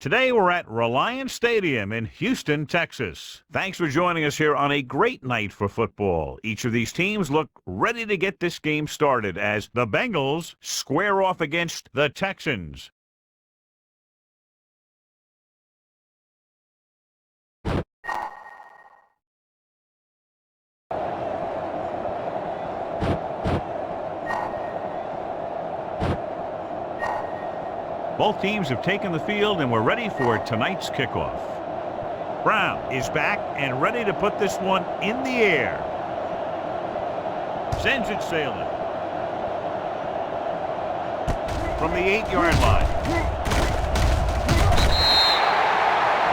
Today we're at Reliance Stadium in Houston, Texas. Thanks for joining us here on a great night for football. Each of these teams look ready to get this game started as the Bengals square off against the Texans. Both teams have taken the field and we're ready for tonight's kickoff. Brown is back and ready to put this one in the air. Sends it sailing. From the 8-yard line.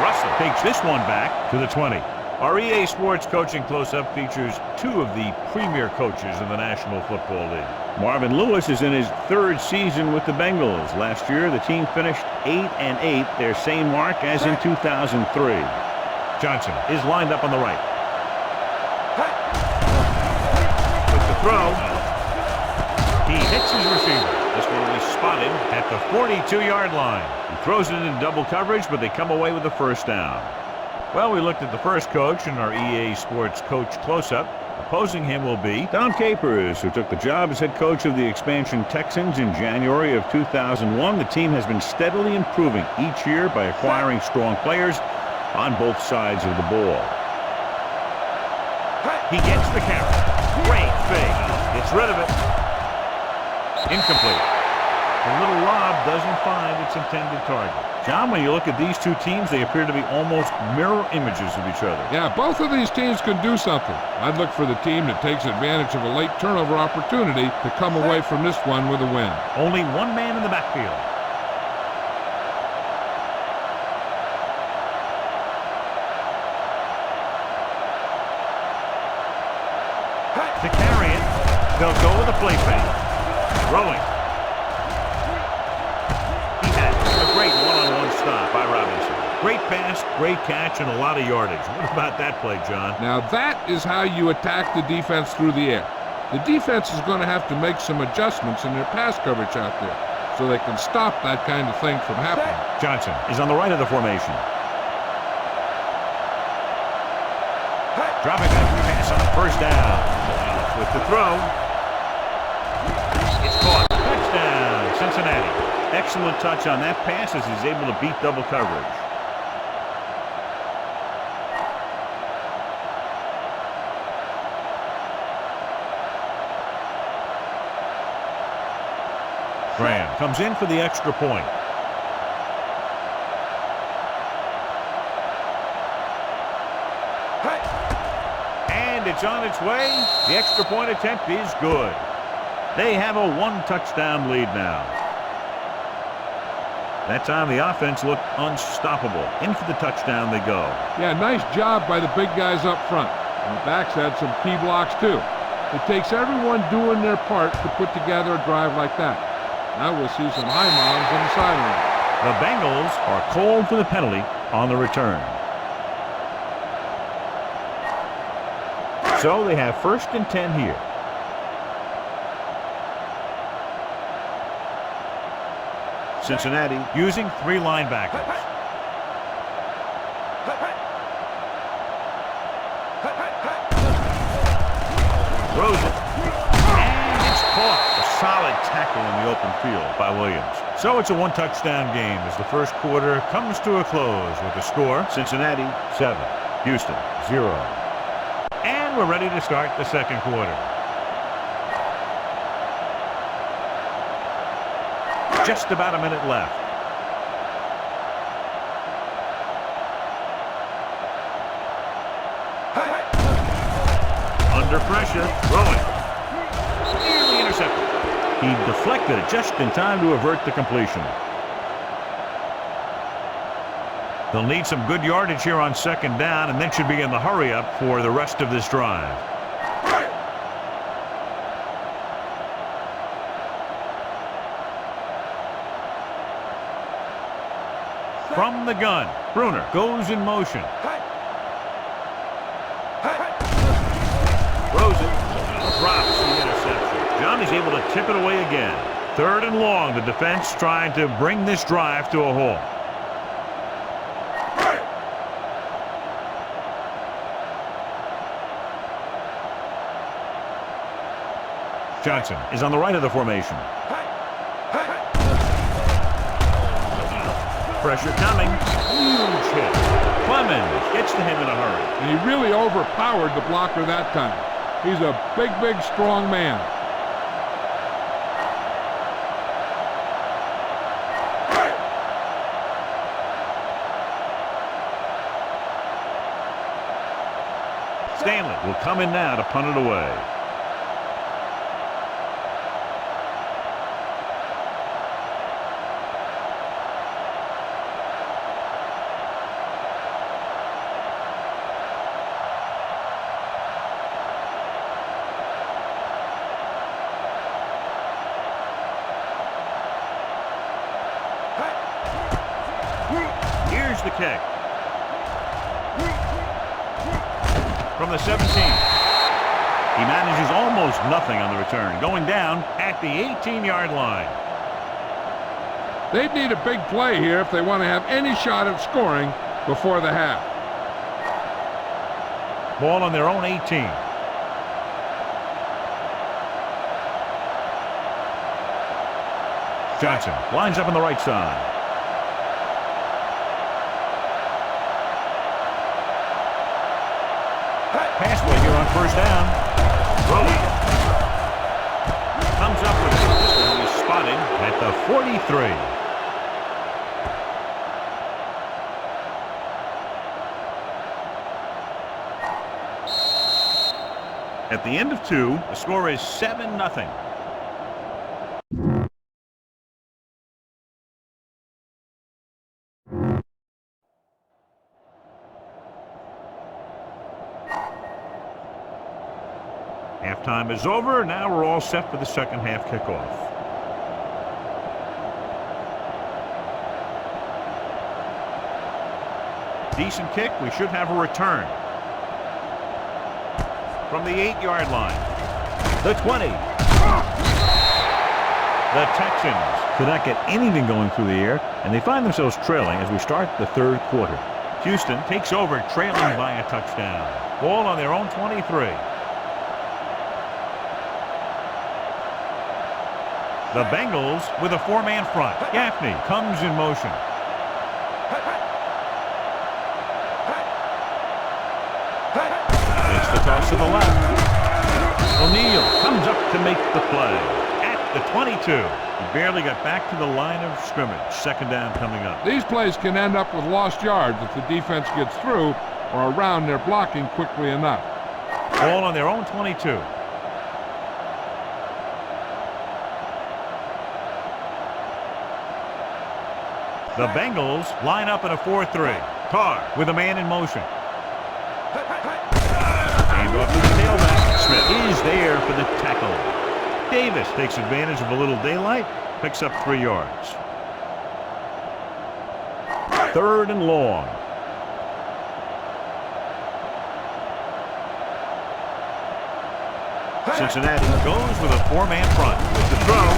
Russell takes this one back to the 20. Our EA Sports Coaching Close-Up features two of the premier coaches in the National Football League. Marvin Lewis is in his third season with the Bengals. Last year, the team finished 8-8, their same mark as in 2003. Johnson is lined up on the right. With the throw, he hits his receiver. This one will be spotted at the 42-yard line. He throws it in double coverage, but they come away with a first down. Well, we looked at the first coach in our EA Sports Coach Close-Up. Opposing him will be Don Capers, who took the job as head coach of the expansion Texans in January of 2001. The team has been steadily improving each year by acquiring strong players on both sides of the ball. He gets the carry. Great fake. Gets rid of it. Incomplete. The little lob doesn't find its intended target. John, when you look at these two teams, they appear to be almost mirror images of each other. Yeah, both of these teams can do something. I'd look for the team that takes advantage of a late turnover opportunity to come away from this one with a win. Only one man in the backfield. To carry it, they'll go with a play fake. Throwing. Great one-on-one stop by Robinson. Great pass, great catch, and a lot of yardage. What about that play, John? Now that is how you attack the defense through the air. The defense is going to have to make some adjustments in their pass coverage out there so they can stop that kind of thing from happening. Johnson is on the right of the formation. Dropping back the pass on the first down. With the throw. It's caught. Touchdown, Cincinnati. Excellent touch on that pass as he's able to beat double coverage. Graham comes in for the extra point. And it's on its way. The extra point attempt is good. They have a one-touchdown lead now. That time the offense looked unstoppable. In for the touchdown they go. Yeah, nice job by the big guys up front. And the backs had some key blocks too. It takes everyone doing their part to put together a drive like that. Now we'll see some high moms on the sideline. The Bengals are called for the penalty on the return. So they have 1st and 10 here. Cincinnati using 3 linebackers. Throws it. And it's caught. A solid tackle in the open field by Williams. So it's a one-touchdown game as the first quarter comes to a close with the score. Cincinnati 7, Houston 0. And we're ready to start the second quarter. Just about a minute left. Under pressure, throwing. Nearly intercepted. He deflected it just in time to avert the completion. They'll need some good yardage here on 2nd down and then should be in the hurry-up for the rest of this drive. From the gun, Bruner goes in motion. Throws it, drops the interception. John is able to tip it away again. 3rd and long, the defense trying to bring this drive to a halt. Johnson is on the right of the formation. Pressure coming. Huge hit. Clemens gets to him in a hurry. And he really overpowered the blocker that time. He's a big, big, strong man. Stanley will come in now to punt it away. Here's the kick. From the 17. He manages almost nothing on the return, going down at the 18-yard line. They'd need a big play here if they want to have any shot at scoring before the half. Ball on their own 18. Johnson lines up on the right side. Pass play here on first down. Rolling. Comes up with it. This one is spotted at the 43. At the end of 2, the score is 7-0. Halftime is over. Now we're all set for the second half kickoff. Decent kick. We should have a return. From the 8-yard line. The 20. The Texans could not get anything going through the air, and they find themselves trailing as we start the third quarter. Houston takes over trailing by a touchdown. Ball on their own 23. The Bengals with a 4-man front. Gaffney comes in motion. It's the toss to the left. O'Neal comes up to make the play. At the 22. He barely got back to the line of scrimmage. Second down coming up. These plays can end up with lost yards if the defense gets through or around their blocking quickly enough. Ball on their own 22. The Bengals line up in a 4-3. Carr with a man in motion. Hand off to the tailback. Smith is there for the tackle. Davis takes advantage of a little daylight. Picks up 3 yards. 3rd and long. Cincinnati goes with a 4-man front. With the throw.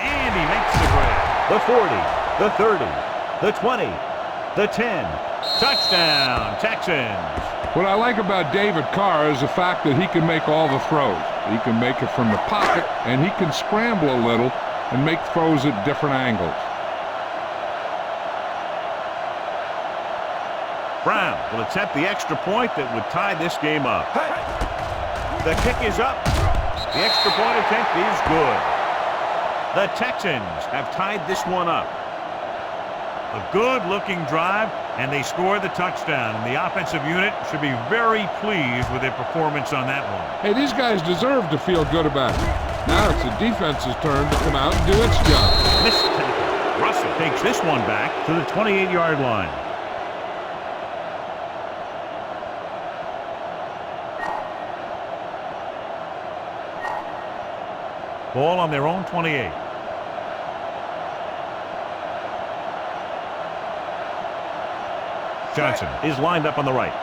And he makes the grab. The 40. The 30, the 20, the 10. Touchdown, Texans. What I like about David Carr is the fact that he can make all the throws. He can make it from the pocket, and he can scramble a little and make throws at different angles. Brown will attempt the extra point that would tie this game up. The kick is up. The extra point attempt is good. The Texans have tied this one up. A good-looking drive, and they score the touchdown. And the offensive unit should be very pleased with their performance on that one. Hey, these guys deserve to feel good about it. Now it's the defense's turn to come out and do its job. Missed tackle. Russell takes this one back to the 28-yard line. Ball on their own 28. Johnson is lined up on the right.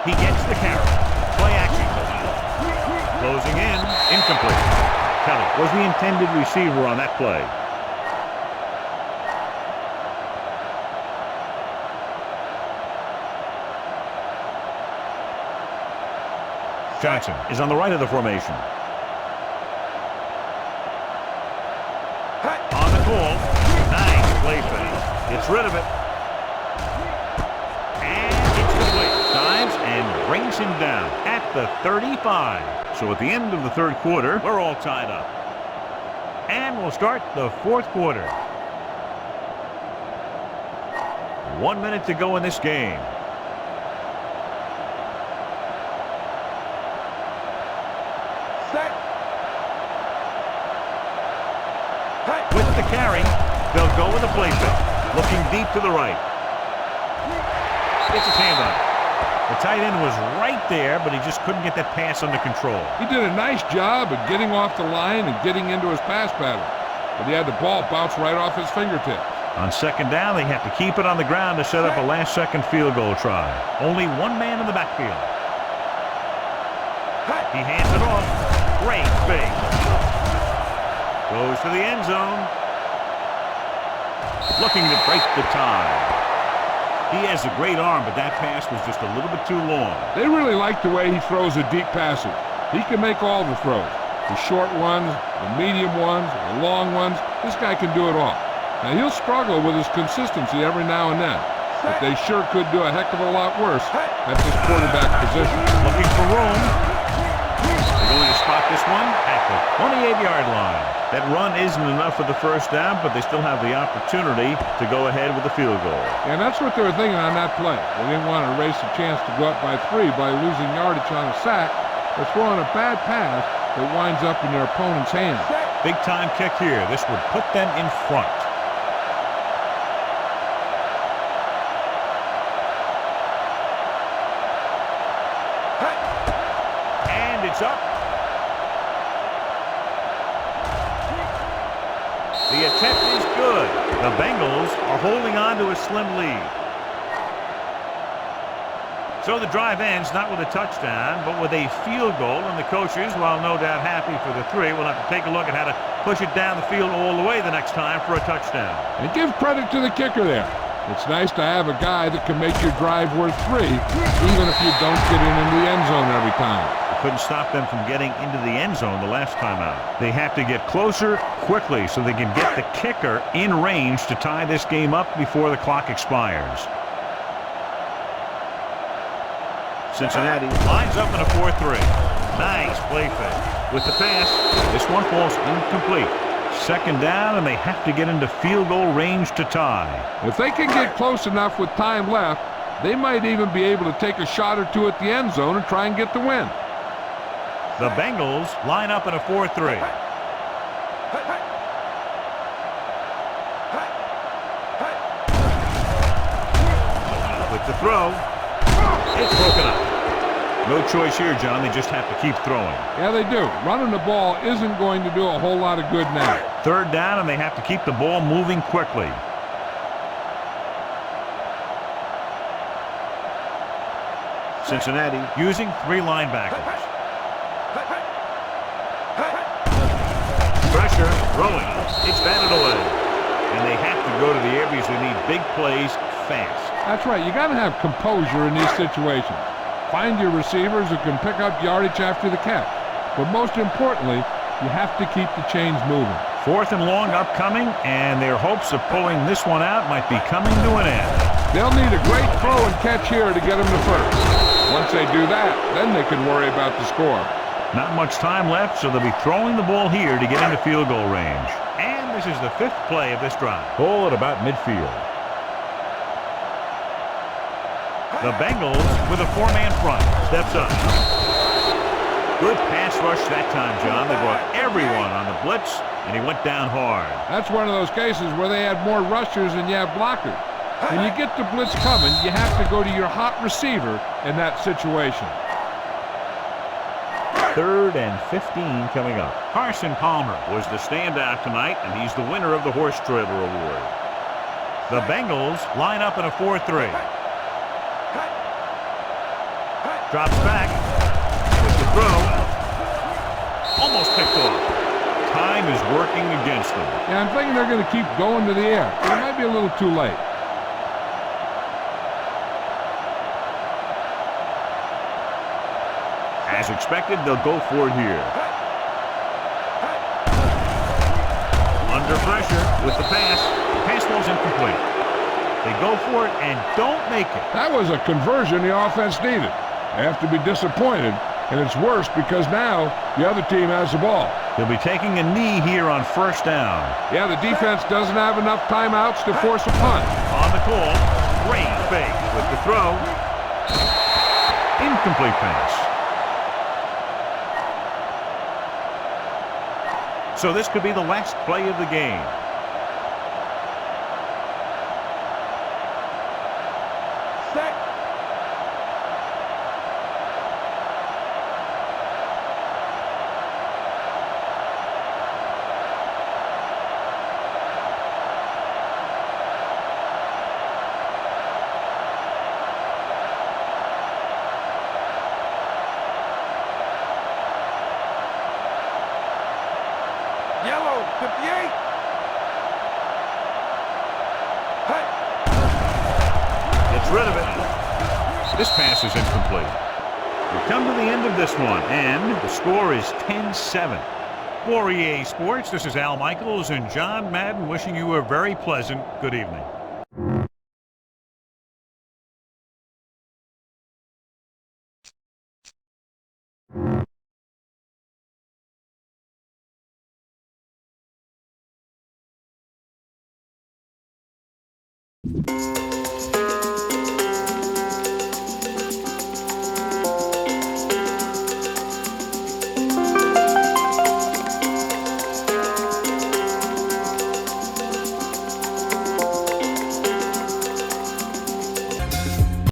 He gets the carry. Play action. Closing in. Incomplete. Kelly was the intended receiver on that play. Johnson is on the right of the formation. On the call. Nice play fake. Gets rid of it. And it's complete. Dives and brings him down at the 35. So at the end of the third quarter, we're all tied up. And we'll start the fourth quarter. 1 minute to go in this game. With the carry, they'll go with a play fake. Looking deep to the right. Gets his hand up. The tight end was right there, but he just couldn't get that pass under control. He did a nice job of getting off the line and getting into his pass pattern. But he had the ball bounce right off his fingertips. On second down, they have to keep it on the ground to set up a last-second field goal try. Only one man in the backfield. He hands it off. Great fake. Goes to the end zone. Looking to break the tie. He has a great arm, but that pass was just a little bit too long. They really like the way he throws the deep passes. He can make all the throws. The short ones, the medium ones, the long ones. This guy can do it all. Now, he'll struggle with his consistency every now and then, but they sure could do a heck of a lot worse at this quarterback position. Looking for room. They're going to spot this one at the 28-yard line. That run isn't enough for the first down, but they still have the opportunity to go ahead with the field goal. And that's what they were thinking on that play. They didn't want to erase the chance to go up by 3 by losing yardage on a sack or throwing a bad pass that winds up in their opponent's hands. Big-time kick here. This would put them in front. And it's up. The attempt is good. The Bengals are holding on to a slim lead. So the drive ends not with a touchdown, but with a field goal. And the coaches, while no doubt happy for the 3, will have to take a look at how to push it down the field all the way the next time for a touchdown. And give credit to the kicker there. It's nice to have a guy that can make your drive worth 3, even if you don't get into the end zone every time. Couldn't stop them from getting into the end zone the last time out. They have to get closer quickly so they can get the kicker in range to tie this game up before the clock expires. Cincinnati lines up in a 4-3. Nice play fake. With the pass, this one falls incomplete. Second down, and they have to get into field goal range to tie. If they can get close enough with time left, they might even be able to take a shot or two at the end zone and try and get the win. The Bengals line up in a 4-3. With the throw, it's broken up. No choice here, John. They just have to keep throwing. Yeah, they do. Running the ball isn't going to do a whole lot of good now. Third down, and they have to keep the ball moving quickly. Cincinnati using 3 linebackers. Pressure, throwing. It's batted away. And they have to go to the air because they need big plays fast. That's right. You got to have composure in these situations. Find your receivers who can pick up yardage after the catch. But most importantly, you have to keep the chains moving. 4th and long upcoming, and their hopes of pulling this one out might be coming to an end. They'll need a great throw and catch here to get them to first. Once they do that, then they can worry about the score. Not much time left, so they'll be throwing the ball here to get into field goal range. And this is the 5th play of this drive. Ball at about midfield. The Bengals with a 4-man front. Steps up. Good pass rush that time, John. They brought everyone on the blitz, and he went down hard. That's one of those cases where they had more rushers than you have blockers. When you get the blitz coming, you have to go to your hot receiver in that situation. 3rd and 15 coming up. Carson Palmer was the standout tonight, and he's the winner of the Horse Trailer Award. The Bengals line up in a 4-3. Drops back with the throw. Almost picked off. Time is working against them. Yeah, I'm thinking they're going to keep going to the air. It might be a little too late. As expected, they'll go for it here. Under pressure with the pass. The pass ball's incomplete. They go for it and don't make it. That was a conversion the offense needed. They have to be disappointed, and it's worse because now the other team has the ball. He'll be taking a knee here on first down. Yeah, the defense doesn't have enough timeouts to force a punt. On the call, great fake with the throw. Incomplete pass. So this could be the last play of the game. Set. Yellow, 58. Hey. Gets rid of it. This pass is incomplete. We've come to the end of this one, and the score is 10-7. For EA Sports, this is Al Michaels and John Madden wishing you a very pleasant good evening.